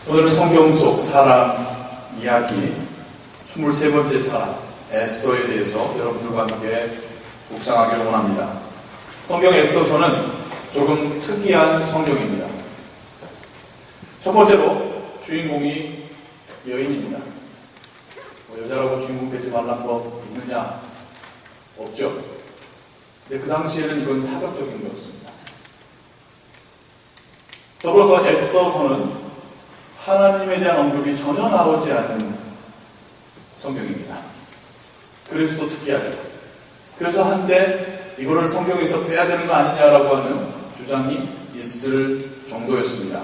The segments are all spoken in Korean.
오늘은 성경 속 사람 이야기 23번째 사람 에스더에 대해서 여러분들과 함께 묵상하기를 원합니다. 성경 에스더서는 조금 특이한 성경입니다. 첫 번째로 주인공이 여인입니다. 여자라고 주인공 되지 말란 법 있느냐? 없죠. 근데 그 당시에는 이건 파격적인 거였습니다. 더불어서 에스더서는 하나님에 대한 언급이 전혀 나오지 않는 성경입니다. 그래서 또 특이하죠. 그래서 한때 이거를 성경에서 빼야 되는 거 아니냐라고 하는 주장이 있을 정도였습니다.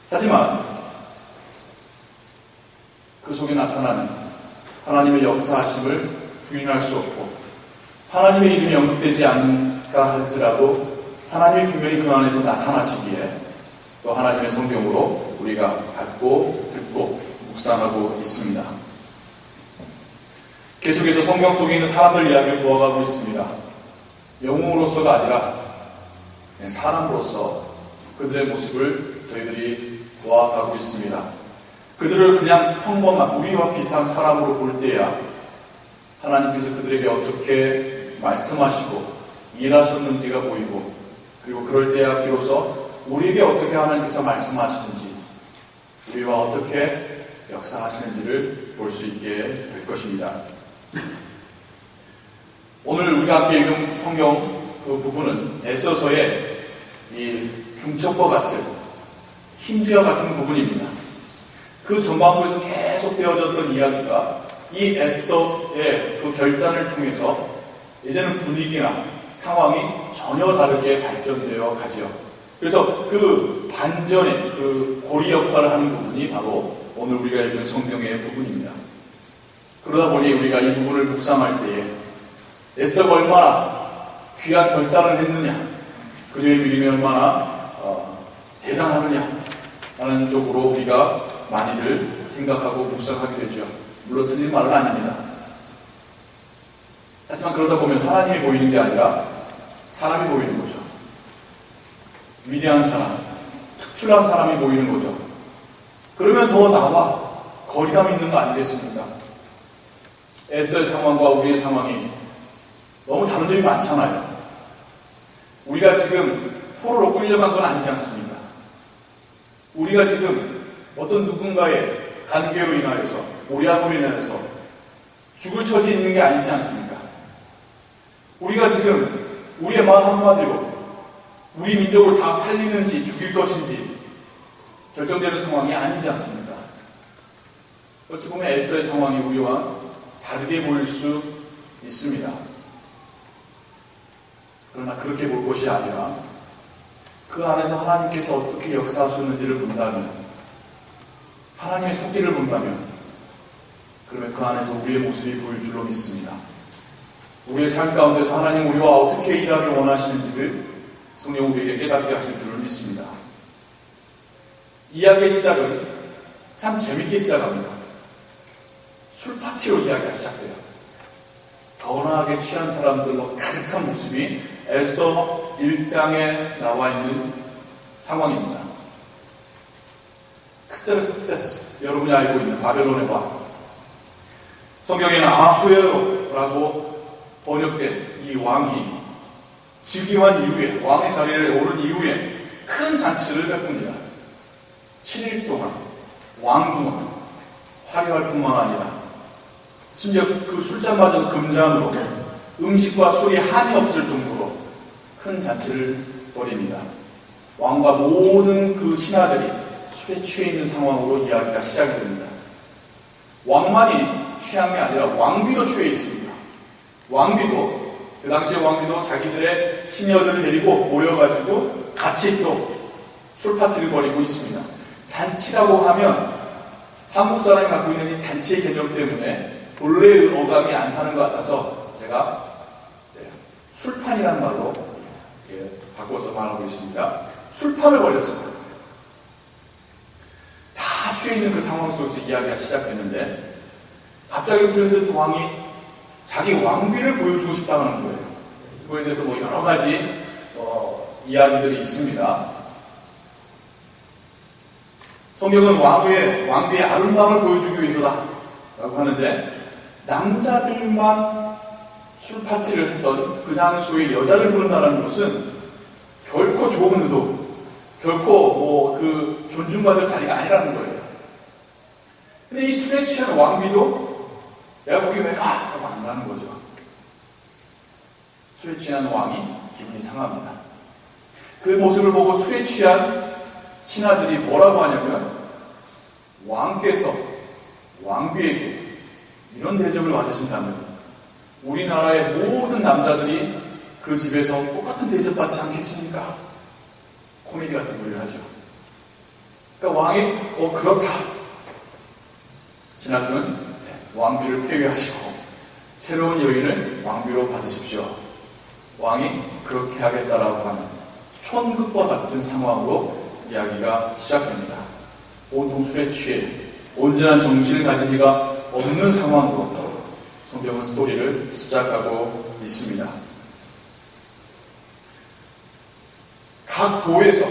하지만 그 속에 나타나는 하나님의 역사하심을 부인할 수 없고 하나님의 이름이 언급되지 않는가 할지라도 하나님이 분명히 그 안에서 나타나시기에 또 하나님의 성경으로 우리가 갖고 듣고 묵상하고 있습니다. 계속해서 성경 속에 있는 사람들 이야기를 보아가고 있습니다. 영웅으로서가 아니라 사람으로서 그들의 모습을 저희들이 보아가고 있습니다. 그들을 그냥 평범한 우리와 비슷한 사람으로 볼 때야 하나님께서 그들에게 어떻게 말씀하시고 일하셨는지가 보이고 그리고 그럴 때야 비로소 우리에게 어떻게 하나님께서 말씀하시는지 우리와 어떻게 역사하시는지를 볼 수 있게 될 것입니다. 오늘 우리가 함께 읽은 성경 그 부분은 에스더서의 이 중첩과 같은 힌지와 같은 부분입니다. 그 전반부에서 계속 되어졌던 이야기가 이 에스더의 그 결단을 통해서 이제는 분위기나 상황이 전혀 다르게 발전되어 가죠. 그래서 그 반전의 그 고리 역할을 하는 부분이 바로 오늘 우리가 읽은 성경의 부분입니다. 그러다 보니 우리가 이 부분을 묵상할 때에 에스더가 얼마나 귀한 결단을 했느냐, 그녀의 믿음이 얼마나 대단하느냐 하는 쪽으로 우리가 많이들 생각하고 묵상하게 되죠. 물론 틀린 말은 아닙니다. 하지만 그러다 보면 하나님이 보이는 게 아니라 사람이 보이는 거죠. 위대한 사람, 특출난 사람이 보이는 거죠. 그러면 더 나와 거리감 있는 거 아니겠습니까? 에스더의 상황과 우리의 상황이 너무 다른 점이 많잖아요. 우리가 지금 포로로 끌려간 건 아니지 않습니까? 우리가 지금 어떤 누군가의 관계로 인하여서 오리아몬으로 인하여서 죽을 처지에 있는 게 아니지 않습니까? 우리가 지금 우리의 말 한마디로 우리 민족을 다 살리는지 죽일 것인지 결정되는 상황이 아니지 않습니까? 어찌 보면 에스더의 상황이 우리와 다르게 보일 수 있습니다. 그러나 그렇게 볼 것이 아니라 그 안에서 하나님께서 어떻게 역사하셨는지를 본다면, 하나님의 손길을 본다면, 그러면 그 안에서 우리의 모습이 보일 줄로 믿습니다. 우리의 삶 가운데서 하나님 우리와 어떻게 일하길 원하시는지를 성령 우리에게 깨닫게 하실 줄을 믿습니다. 이야기의 시작은 참 재밌게 시작합니다. 술 파티로 이야기가 시작돼요. 거나하게 취한 사람들로 가득한 모습이 에스더 1장에 나와 있는 상황입니다. 크세르스테스, 여러분이 알고 있는 바벨론의 왕. 성경에는 아수에로라고 번역된 이 왕이 즉위한 이후에, 왕의 자리를 오른 이후에 큰 잔치를 베풉니다. 7일 동안 왕궁은 화려할 뿐만 아니라 심지어 그 술잔마저도 금잔으로 음식과 술이 한이 없을 정도로 큰 잔치를 벌입니다. 왕과 모든 그 신하들이 술에 취해 있는 상황으로 이야기가 시작이 됩니다. 왕만이 취한 게 아니라 왕비도 취해 있습니다. 왕비도 그 당시에 왕비도 자기들의 시녀들을 데리고 모여가지고 같이 또 술파티를 벌이고 있습니다. 잔치라고 하면 한국 사람이 갖고 있는 이 잔치의 개념 때문에 본래의 어감이 안 사는 것 같아서 제가 술판이라는 말로 바꿔서 말하고 있습니다. 술판을 벌였습니다. 다 취해 있는 그 상황 속에서 이야기가 시작됐는데 갑자기 불현듯 왕이 자기 왕비를 보여주고 싶다는 거예요. 그거에 대해서 뭐 여러 가지 이야기들이 있습니다. 성경은 왕비의 아름다움을 보여주기 위해서다 라고 하는데, 남자들만 술파티를 했던 그 장소에 여자를 부른다는 것은 결코 좋은 의도, 결코 그 존중받을 자리가 아니라는 거예요. 근데 이 술에 취한 왕비도 내가 거기 왜 가? 하고 안 가는 거죠. 술에 취한 왕이 기분이 상합니다. 그 모습을 보고 술에 취한 신하들이 뭐라고 하냐면, 왕께서 왕비에게 이런 대접을 받으신다면 우리나라의 모든 남자들이 그 집에서 똑같은 대접받지 않겠습니까? 코미디 같은 소리를 하죠. 그러니까 왕이 그렇다. 신하들은 왕비를 폐위하시고 새로운 여인을 왕비로 받으십시오. 왕이 그렇게 하겠다라고 하는 촌극과 같은 상황으로 이야기가 시작됩니다. 온통 술에 취해 온전한 정신을 가진 이가 없는 상황으로 성경은 스토리를 시작하고 있습니다. 각 도에서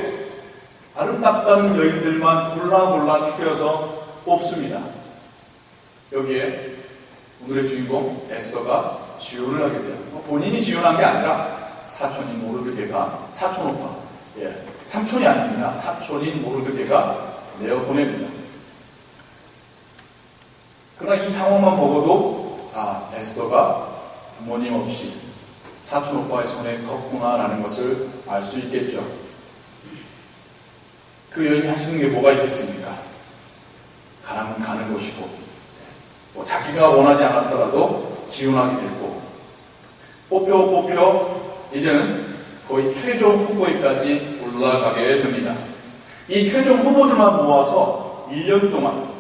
아름답다는 여인들만 골라 추려서 뽑습니다. 여기에 오늘의 주인공 에스더가 지원을 하게 돼요. 본인이 지원한 게 아니라 사촌인 모르드게가, 사촌오빠, 삼촌이 아닙니다. 사촌인 모르드게가 내어보냅니다. 그러나 이 상황만 보고도 에스더가 부모님 없이 사촌오빠의 손에 컸구나라는 것을 알 수 있겠죠. 그 여인이 할 수 있는 게 뭐가 있겠습니까? 가라면 가는 것이고, 자기가 원하지 않았더라도 지원하게 됐고, 뽑혀 이제는 거의 최종 후보에까지 올라가게 됩니다. 이 최종 후보들만 모아서 1년 동안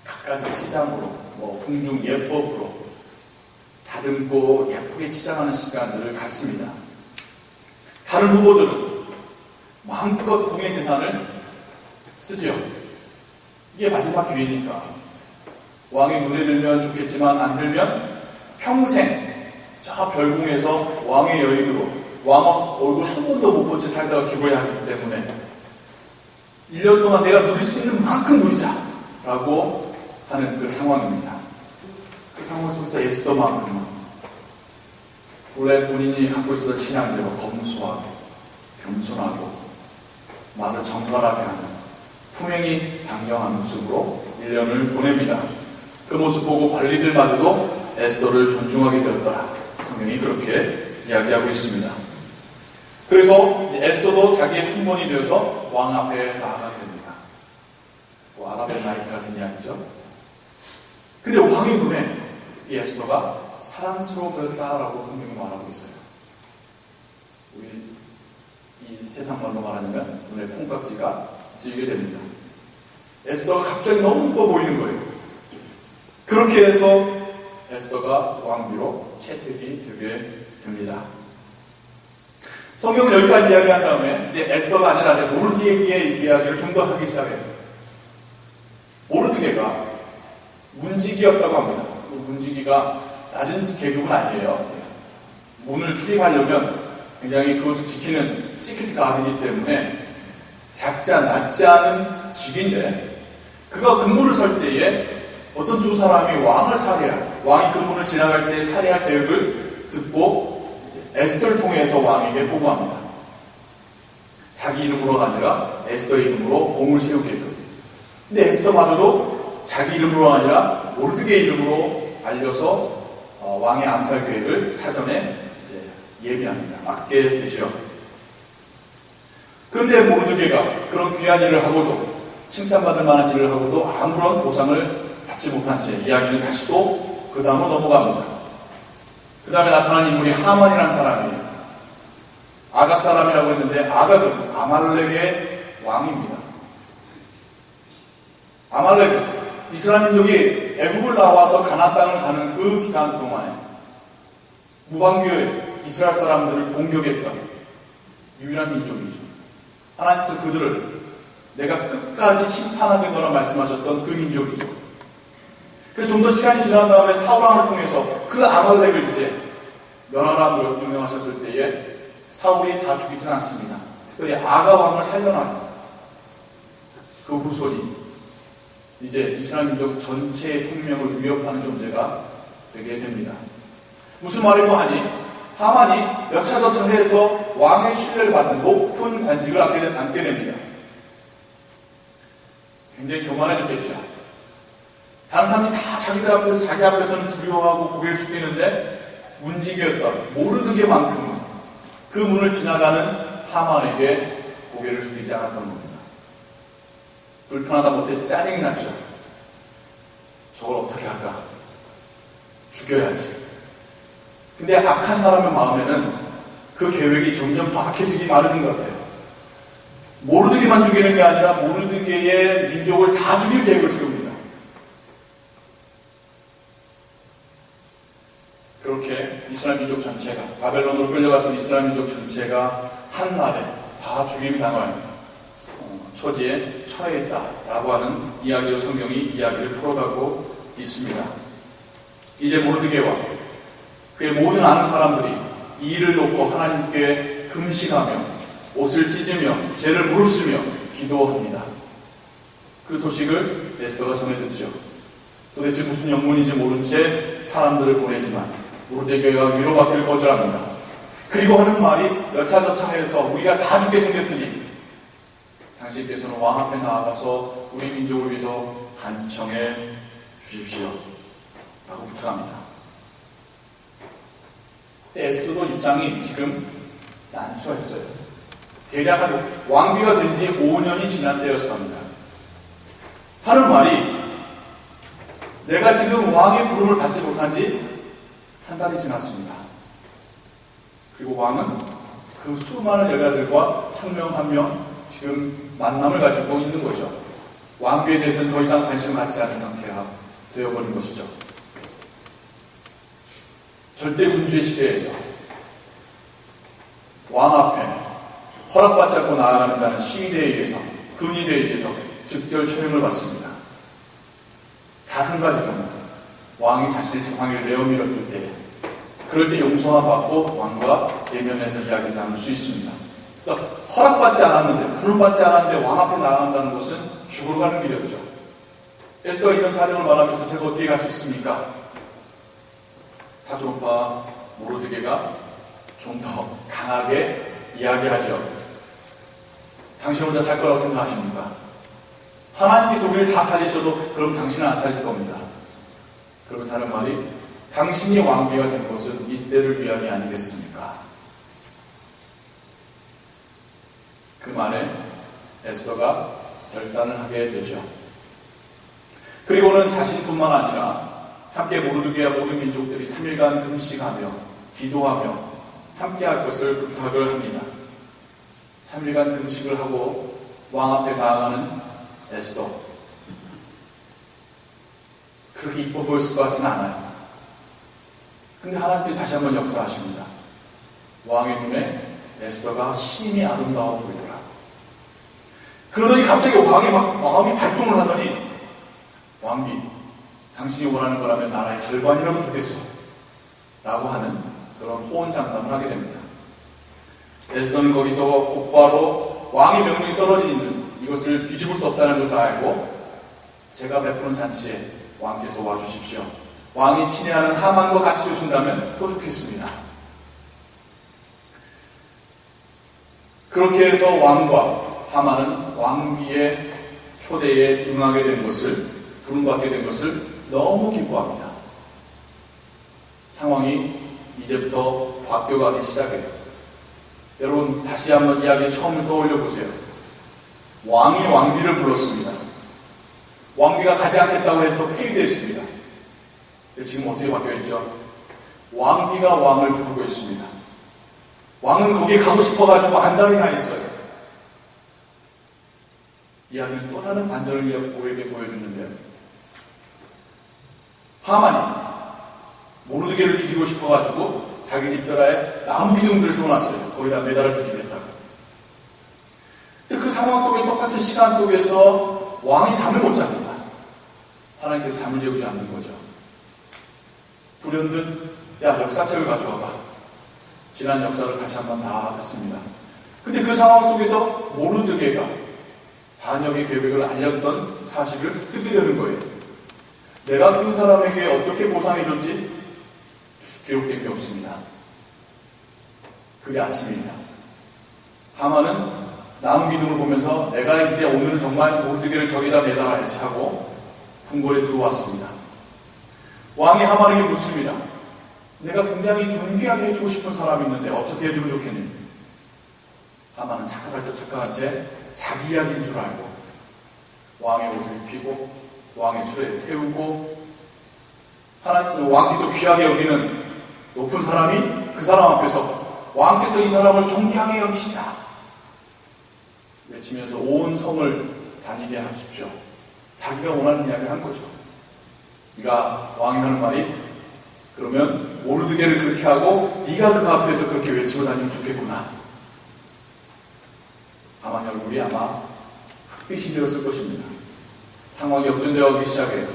각가지 치장으로, 궁중 예법으로 다듬고 예쁘게 치장하는 시간들을 갖습니다. 다른 후보들은 마음껏 궁의 재산을 쓰죠. 이게 마지막 기회니까. 왕의 눈에 들면 좋겠지만 안 들면 평생 저 별궁에서 왕의 여인으로 왕 얼굴 한 번도 못 본 채 살다가 죽어야 하기 때문에 1년 동안 내가 누릴 수 있는 만큼 누리자라고 하는 그 상황입니다. 그 상황 속에서 에스더만큼은 원래 본인이 갖고 있었던 신앙대로 검소하고 겸손하고 말을 정갈하게 하는 품행이 당정한 모습으로 1년을 보냅니다. 그 모습 보고 관리들마저도 에스더를 존중하게 되었더라. 성경이 그렇게 이야기하고 있습니다. 그래서 에스더도 자기의 순번이 되어서 왕 앞에 나아가게 됩니다. 아랍의 나이트 같은 이야기죠. 근데 왕의 눈에 이 에스더가 사랑스러워 보였다라고 성경이 말하고 있어요. 우리 이 세상 말로 말하자면 눈에 콩깍지가 찌게 됩니다. 에스더가 갑자기 너무 이뻐 보이는 거예요. 그렇게 해서 에스더가 왕비로 채택이 되게 됩니다. 성경은 여기까지 이야기한 다음에 이제 에스더가 아니라 모르드게의 이야기를 좀 더 하기 시작해요. 모르드게가 문지기였다고 합니다. 문지기가 낮은 계급은 아니에요. 문을 출입하려면 굉장히 그것을 지키는 시크릿 가드이기 때문에 낮지 않은 직인데, 그가 근무를 설 때에 어떤 두 사람이 왕이 근무를 지나갈 때 살해할 계획을 듣고 이제 에스더를 통해서 왕에게 보고합니다. 자기 이름으로가 아니라 에스더의 이름으로 공을 세우게끔. 근데 에스더마저도 자기 이름으로가 아니라 모르드게의 이름으로 알려서 왕의 암살 계획을 사전에 이제 예비합니다. 맡게 되죠. 그런데 모르드게가 그런 귀한 일을 하고도, 칭찬받을 만한 일을 하고도 아무런 보상을 받지 못한 채 이야기는 다시 또 그 다음으로 넘어갑니다. 그 다음에 나타난 인물이 하만이라는 사람이에요. 아각 사람이라고 했는데 아각은 아말렉의 왕입니다. 아말렉은 이스라엘 민족이 애굽을 나와서 가나안 땅을 가는 그 기간 동안에 무방비로에 이스라엘 사람들을 공격했던 유일한 민족이죠. 하나님께서 그들을 내가 끝까지 심판하겠노라 말씀하셨던 그 민족이죠. 그래서 좀 더 시간이 지난 다음에 사울왕을 통해서 그 아말렉을 이제 멸하라 명령하셨을 때에 사울이 다 죽이지는 않습니다. 특별히 아가 왕을 살려나가요. 그 후손이 이제 이스라엘 민족 전체의 생명을 위협하는 존재가 되게 됩니다. 무슨 말이고 하니 하만이 여차저차해서 왕의 신뢰를 받는 높은 관직을 앉게 됩니다. 굉장히 교만해졌겠죠. 다른 사람들이 다 자기 앞에서는 두려워하고 고개를 숙이는데 문지기였던 모르드게만큼은 그 문을 지나가는 하만에게 고개를 숙이지 않았던 겁니다. 불편하다 못해 짜증이 났죠. 저걸 어떻게 할까? 죽여야지. 근데 악한 사람의 마음에는 그 계획이 점점 더 악해지기 마련인 것 같아요. 모르드게만 죽이는 게 아니라 모르드게의 민족을 다 죽일 계획을 세웁니다. 그렇게 이스라엘 민족 전체가, 바벨론으로 끌려갔던 이스라엘 민족 전체가 한날에 다 죽임이 당할 처지에 처해 있다라고 하는 이야기로 성경이 이야기를 풀어가고 있습니다. 이제 모르드게와 그의 모든 아는 사람들이 이 일을 놓고 하나님께 금식하며 옷을 찢으며 죄를 무릅쓰며 기도합니다. 그 소식을 에스더가 전해 듣죠. 도대체 무슨 영문인지 모른 채 사람들을 보내지만 모르드게가 위로받기를 거절합니다. 그리고 하는 말이 여차저차해서 우리가 다 죽게 생겼으니 당신께서는 왕 앞에 나아가서 우리 민족을 위해서 간청해 주십시오 라고 부탁합니다. 에스더도 입장이 지금 난처했어요. 대략 왕비가 된 지 5년이 지난 때였답니다. 하는 말이 내가 지금 왕의 부름을 받지 못한 지 한 달이 지났습니다. 그리고 왕은 그 수많은 여자들과 한 명 한 명 지금 만남을 가지고 있는 거죠. 왕비에 대해서는 더 이상 관심을 갖지 않은 상태가 되어버린 것이죠. 절대 군주의 시대에서 왕 앞에 허락받지 않고 나아가는 자는 시위대에 의해서, 군의대에 의해서 즉결 처형을 받습니다. 단 한 가지 겁니다. 왕이 자신의 지팡이를 내어 밀었을 때, 그럴 때 용서만 받고 왕과 대면해서 이야기를 나눌 수 있습니다. 그러니까 허락받지 않았는데, 부름받지 않았는데 왕 앞에 나아간다는 것은 죽으러 가는 길이었죠. 에스더가 이런 사정을 말하면서 제가 어떻게 갈 수 있습니까? 사조파 모르드게가 좀 더 강하게 이야기하죠. 당신 혼자 살 거라고 생각하십니까? 하나님께서 우리를 다 살리셔도 그럼 당신은 안 살릴 겁니다. 그러면서 하는 말이 당신이 왕비가 된 것은 이때를 위함이 아니겠습니까? 그 말에 에스더가 결단을 하게 되죠. 그리고는 자신뿐만 아니라 함께 모르드게와 모든 민족들이 3일간 금식하며 기도하며 함께 할 것을 부탁을 합니다. 3일간 금식을 하고 왕 앞에 나아가는 에스더. 그렇게 이뻐 보였을 것 같지는 않아요. 근데 하나님께서 다시 한번 역사하십니다. 왕의 눈에 에스더가 심히 아름다워 보이더라. 그러더니 갑자기 왕이 막 마음이 발동을 하더니 왕비, 당신이 원하는 거라면 나라의 절반이라도 주겠어 라고 하는 그런 호언장담을 하게 됩니다. 에스더는 거기서 곧바로 왕의 명령이 떨어져 있는 이것을 뒤집을 수 없다는 것을 알고 제가 베푸는 잔치에 왕께서 와주십시오. 왕이 친애하는 하만과 같이 오신다면 더 좋겠습니다. 그렇게 해서 왕과 하만은 왕비의 초대에 응하게 된 것을, 부름받게 된 것을 너무 기뻐합니다. 상황이 이제부터 바뀌어가기 시작해요. 여러분 다시 한번 이야기 처음을 떠올려 보세요. 왕이 왕비를 불렀습니다. 왕비가 가지 않겠다고 해서 폐위됐습니다. 지금 어떻게 바뀌어있죠? 왕비가 왕을 부르고 있습니다. 왕은 거기에 가고 싶어가지고 안달이 나 있어요. 이야기는 또 다른 반전을 우리에게 보여주는데요. 하만이 모르드게를 죽이고 싶어가지고 자기 집 들하에 나무 기둥들을 세워놨어요. 거기다 매달아 죽이겠다고. 근데 그 상황 속에 똑같은 시간 속에서 왕이 잠을 못 잡니다. 하나님께서 잠을 재우지 않는 거죠. 불현듯 야 역사책을 가져와봐. 지난 역사를 다시 한번 다 듣습니다. 근데 그 상황 속에서 모르드게가 반역의 계획을 알렸던 사실을 듣게 되는 거예요. 내가 그 사람에게 어떻게 보상해줬지? 기록된 게 없습니다. 그게 아침입니다. 하만은 나무 기둥을 보면서 내가 이제 오늘은 정말 모르드게를 저기다 매달아야지 하고 궁궐에 들어왔습니다. 왕이 하만에게 묻습니다. 내가 굉장히 존귀하게 해주고 싶은 사람이 있는데 어떻게 해주면 좋겠니? 하만은 착각할 때 착각한 채 자기 이야기인 줄 알고 왕의 옷을 입히고 왕의 수레에 태우고 왕께서 귀하게 여기는 높은 사람이 그 사람 앞에서 왕께서 이 사람을 존귀하게 여기신다 외치면서 온 성을 다니게 하십시오. 자기가 원하는 이야기를 한 거죠. 네가 왕이 하는 말이 그러면 모르드게를 그렇게 하고 네가 그 앞에서 그렇게 외치고 다니면 좋겠구나. 하만의 얼굴이 아마 흑빛이 되었을 것입니다. 상황이 역전되어 가기 시작해요.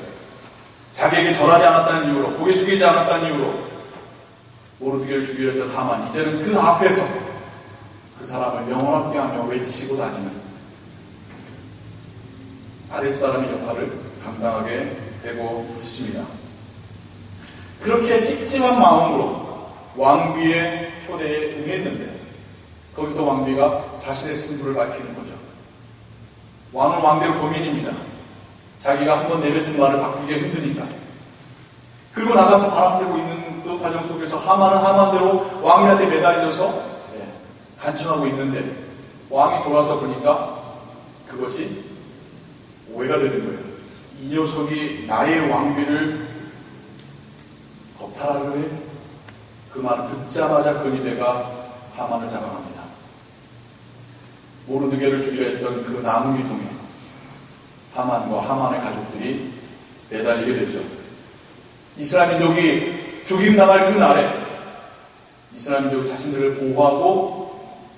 자기에게 절하지 않았다는 이유로, 고개 숙이지 않았다는 이유로 모르드게를 죽이려 했던 하만, 이제는 그 앞에서 그 사람을 명함없게 하며 외치고 다니는 아랫사람의 역할을 감당하게 되고 있습니다. 그렇게 찝찝한 마음으로 왕비의 초대에 응했는데 거기서 왕비가 자신의 승부를 밝히는 거죠. 왕은 왕대로 고민입니다. 자기가 한번 내뱉은 말을 바꾸기 힘드니까. 그리고 나가서 바람 쐬고 있는 그 과정 속에서 하만은 하만대로 왕비한테 매달려서 간청하고 있는데 왕이 돌아서 보니까 그것이 오해가 되는 거예요. 이 녀석이 나의 왕비를 겁탈하려 해? 그 말을 듣자마자 근위대가 하만을 잡아갑니다. 모르드게를 죽이려 했던 그 나무 기둥에 하만과 하만의 가족들이 매달리게 되죠. 이스라엘 민족이 죽임당할 그 날에 이스라엘 민족이 자신들을 보호하고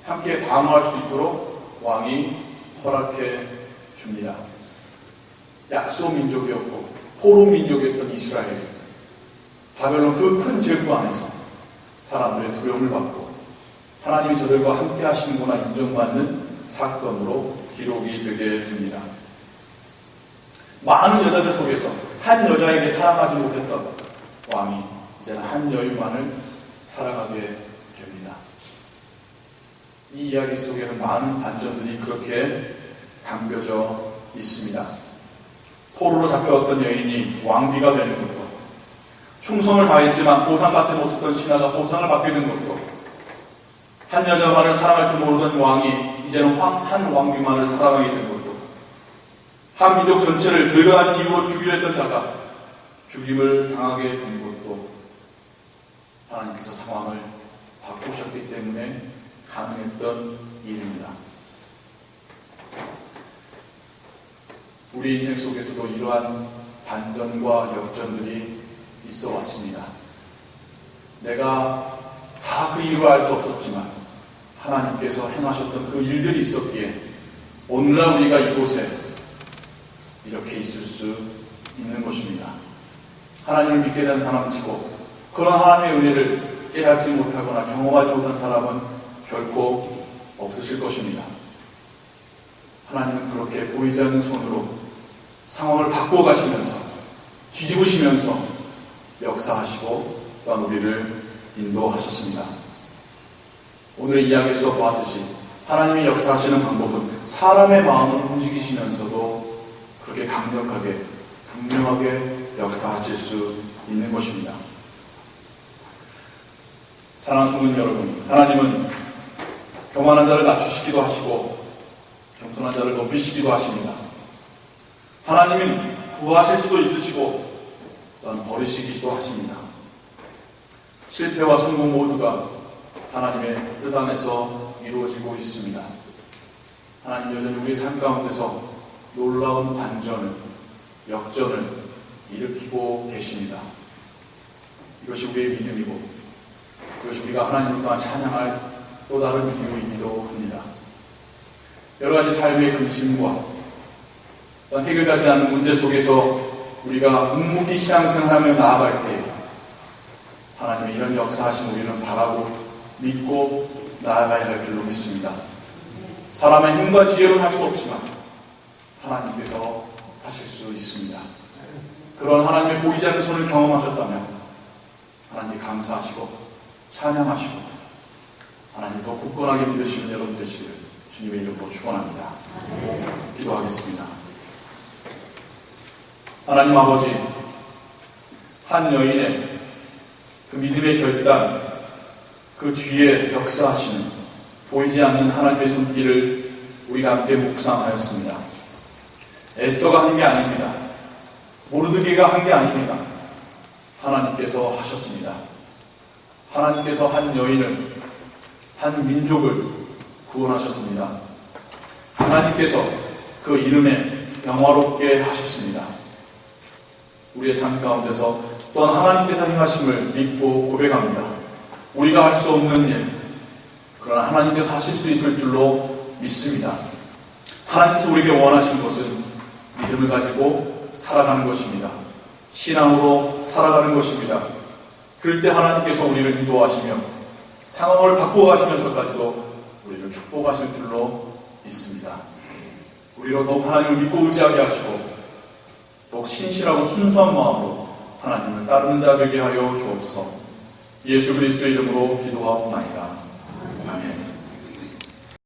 함께 방어할 수 있도록 왕이 허락해 줍니다. 약소 민족이었고 포로 민족이었던 이스라엘이 바벨론 그 큰 제국 안에서 사람들의 두려움을 받고 하나님이 저들과 함께 하시는구나 인정받는 사건으로 기록이 되게 됩니다. 많은 여자들 속에서 한 여자에게 사랑하지 못했던 왕이 이제는 한 여인만을 사랑하게 됩니다. 이 이야기 속에는 많은 반전들이 그렇게 담겨져 있습니다. 포로로 잡혀왔던 여인이 왕비가 되는 것도, 충성을 다했지만 보상받지 못했던 신하가 보상을 받게 된 것도, 한 여자만을 사랑할 줄 모르던 왕이 이제는 한 왕비만을 사랑하게 된 것도, 한 민족 전체를 늙어가는 이유로 죽이려 했던 자가 죽임을 당하게 된 것도 하나님께서 상황을 바꾸셨기 때문에 가능했던 일입니다. 우리 인생 속에서도 이러한 반전과 역전들이 있어 왔습니다. 내가 다 그 이유를 알 수 없었지만 하나님께서 행하셨던 그 일들이 있었기에 오늘날 우리가 이곳에 이렇게 있을 수 있는 것입니다. 하나님을 믿게 된 사람치고 그런 하나님의 은혜를 깨닫지 못하거나 경험하지 못한 사람은 결코 없으실 것입니다. 하나님은 그렇게 보이지 않는 손으로 상황을 바꾸어 가시면서 뒤집으시면서 역사하시고 또한 우리를 인도하셨습니다. 오늘의 이야기에서도 보았듯이 하나님이 역사하시는 방법은 사람의 마음을 움직이시면서도 그렇게 강력하게 분명하게 역사하실 수 있는 것입니다. 사랑하는 성도 여러분, 하나님은 교만한 자를 낮추시기도 하시고 겸손한 자를 높이시기도 하십니다. 하나님은 구하실 수도 있으시고 또한 버리시기도 하십니다. 실패와 성공 모두가 하나님의 뜻 안에서 이루어지고 있습니다. 하나님 여전히 우리 삶 가운데서 놀라운 반전을, 역전을 일으키고 계십니다. 이것이 우리의 믿음이고 이것이 우리가 하나님을 또한 찬양할 또 다른 이유이기도 합니다. 여러 가지 삶의 근심과 또한 해결되지 않는 문제 속에서 우리가 묵묵히 신앙생활하며 나아갈 때 하나님의 이런 역사하심 우리는 바라고 믿고 나아가야 할 줄로 믿습니다. 사람의 힘과 지혜로는 할 수 없지만 하나님께서 하실 수 있습니다. 그런 하나님의 보이지 않는 손을 경험하셨다면 하나님께 감사하시고 찬양하시고 하나님 더 굳건하게 믿으시는 여러분 되시기를 주님의 이름으로 축원합니다. 기도하겠습니다. 하나님 아버지, 한 여인의 그 믿음의 결단, 그 뒤에 역사하시는 보이지 않는 하나님의 손길을 우리가 함께 묵상하였습니다. 에스더가 한 게 아닙니다. 모르드게가 한 게 아닙니다. 하나님께서 하셨습니다. 하나님께서 한 여인을, 한 민족을 구원하셨습니다. 하나님께서 그 이름에 영화롭게 하셨습니다. 우리의 삶 가운데서 또한 하나님께서 행하심을 믿고 고백합니다. 우리가 할 수 없는 일, 그러나 하나님께서 하실 수 있을 줄로 믿습니다. 하나님께서 우리에게 원하시는 것은 믿음을 가지고 살아가는 것입니다. 신앙으로 살아가는 것입니다. 그럴 때 하나님께서 우리를 인도하시며 상황을 바꾸어가시면서까지도 우리를 축복하실 줄로 믿습니다. 우리로 더욱 하나님을 믿고 의지하게 하시고 더욱 신실하고 순수한 마음으로 하나님을 따르는 자 되게 하여 주옵소서. 예수 그리스도의 이름으로 기도하옵나이다.